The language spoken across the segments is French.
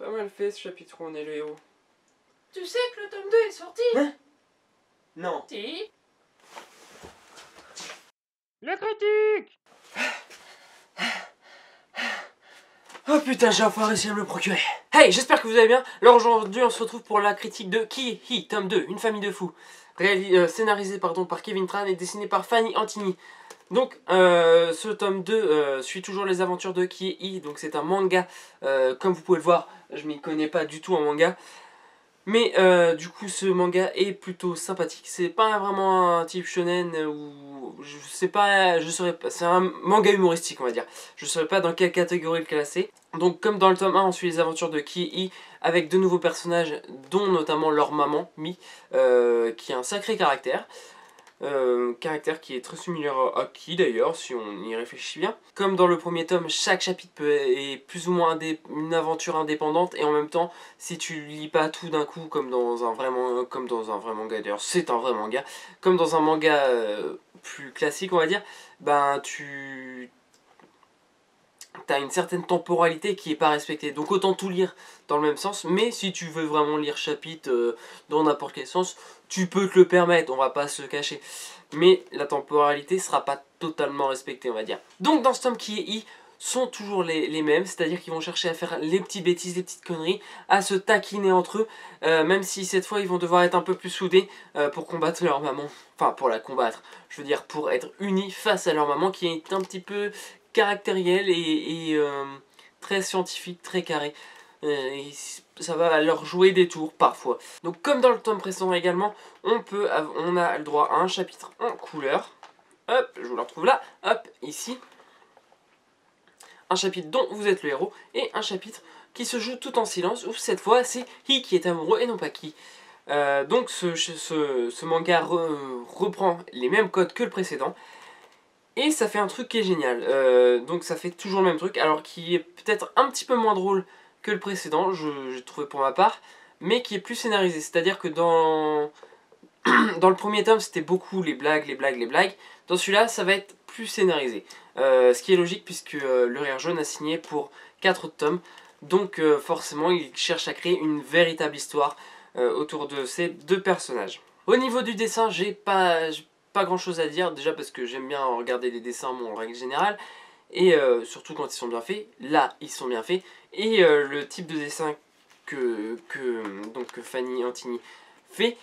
pas mal fait ce chapitre où on est le héros. Tu sais que le tome 2 est sorti? Hein? Non. Si. La critique! Oh putain, j'ai enfin réussi à me le procurer. Hey, j'espère que vous allez bien. Alors aujourd'hui, on se retrouve pour la critique de Ki-Hee, tome 2, Une famille de fous. Scénarisé par Kevin Tran et dessiné par Fanny Antini. Donc, ce tome 2 suit toujours les aventures de Ki-Hee. Donc c'est un manga, comme vous pouvez le voir, je m'y connais pas du tout en manga. Mais du coup ce manga est plutôt sympathique. C'est pas vraiment un type shonen ou je sais pas, c'est un manga humoristique on va dire. Je saurais pas dans quelle catégorie le classer. Donc comme dans le tome 1 on suit les aventures de Ki-Hee avec de nouveaux personnages dont notamment leur maman Mi qui a un sacré caractère. Caractère qui est très similaire à Ki d'ailleurs si on y réfléchit bien. Comme dans le premier tome, chaque chapitre est plus ou moins une aventure indépendante et en même temps si tu lis pas tout d'un coup comme dans un vrai manga, d'ailleurs c'est un vrai manga, comme dans un manga plus classique on va dire, ben tu as une certaine temporalité qui est pas respectée, donc autant tout lire dans le même sens, mais si tu veux vraiment lire chapitre dans n'importe quel sens, tu peux te le permettre, on va pas se cacher, mais la temporalité sera pas totalement respectée on va dire. Donc dans ce tome Ki-Hee sont toujours les mêmes, c'est-à-dire qu'ils vont chercher à faire les petites bêtises, les petites conneries, à se taquiner entre eux, même si cette fois ils vont devoir être un peu plus soudés pour combattre leur maman, enfin pour la combattre, je veux dire pour être unis face à leur maman qui est un petit peu caractérielle et très scientifique, très carré. Et ça va leur jouer des tours parfois. Donc comme dans le tome précédent également, on a le droit à un chapitre en couleur. Hop, je vous le retrouve là, hop, ici. Un chapitre dont vous êtes le héros et un chapitre qui se joue tout en silence où cette fois c'est Hi qui est amoureux et non pas Ki. Donc ce manga reprend les mêmes codes que le précédent. Et ça fait un truc qui est génial, donc ça fait toujours le même truc, alors qui est peut-être un petit peu moins drôle que le précédent, j'ai trouvé pour ma part, mais qui est plus scénarisé, c'est-à-dire que dans le premier tome c'était beaucoup les blagues, dans celui-là ça va être plus scénarisé, ce qui est logique puisque le Rire Jaune a signé pour 4 tomes, donc forcément il cherche à créer une véritable histoire autour de ces deux personnages. Au niveau du dessin, j'ai pas grand chose à dire, déjà parce que j'aime bien regarder les dessins en règle générale, et surtout quand ils sont bien faits, là ils sont bien faits, et le type de dessin que Fanny Antini fait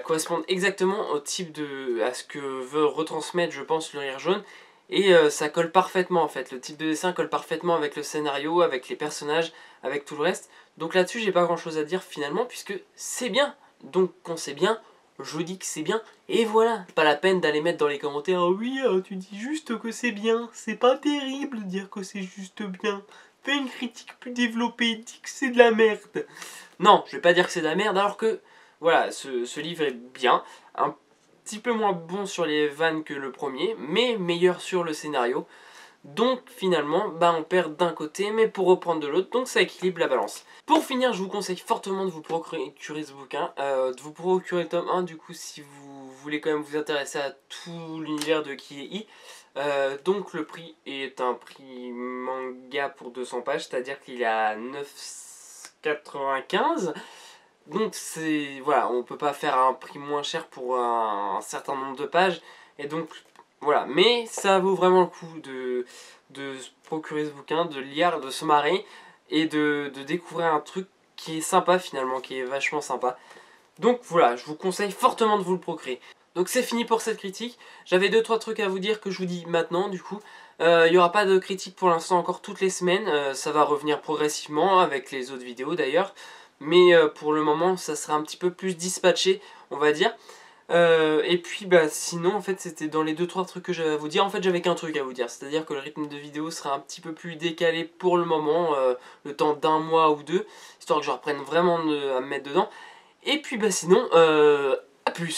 correspond exactement au type à ce que veut retransmettre je pense le Rire Jaune, et ça colle parfaitement en fait, le type de dessin colle parfaitement avec le scénario, avec les personnages, avec tout le reste, donc là-dessus j'ai pas grand chose à dire finalement puisque c'est bien, donc quand c'est bien, je dis que c'est bien, et voilà, pas la peine d'aller mettre dans les commentaires « Oui, tu dis juste que c'est bien, c'est pas terrible de dire que c'est juste bien, fais une critique plus développée, dis que c'est de la merde !» Non, je vais pas dire que c'est de la merde, alors que, voilà, ce livre est bien, un petit peu moins bon sur les vannes que le premier, mais meilleur sur le scénario. Donc finalement, on perd d'un côté, mais pour reprendre de l'autre, donc ça équilibre la balance. Pour finir, je vous conseille fortement de vous procurer ce bouquin, de vous procurer le tome 1, du coup, si vous voulez quand même vous intéresser à tout l'univers de Ki-Hee. Donc le prix est un prix manga pour 200 pages, c'est-à-dire qu'il est à 9,95 €. Donc voilà, on peut pas faire un prix moins cher pour un certain nombre de pages, et donc voilà, mais ça vaut vraiment le coup de se procurer ce bouquin, de lire, de se marrer et de découvrir un truc qui est sympa finalement, qui est vachement sympa. Donc voilà, je vous conseille fortement de vous le procurer. Donc c'est fini pour cette critique. J'avais 2-3 trucs à vous dire que je vous dis maintenant du coup. Il n'y aura pas de critique pour l'instant encore toutes les semaines, ça va revenir progressivement avec les autres vidéos d'ailleurs. Mais pour le moment ça sera un petit peu plus dispatché on va dire. Et puis sinon en fait c'était dans les 2-3 trucs que j'avais à vous dire. En fait j'avais qu'un truc à vous dire, c'est à dire que le rythme de vidéo sera un petit peu plus décalé pour le moment, le temps d'un mois ou deux, histoire que je reprenne vraiment à me mettre dedans. Et puis sinon à plus.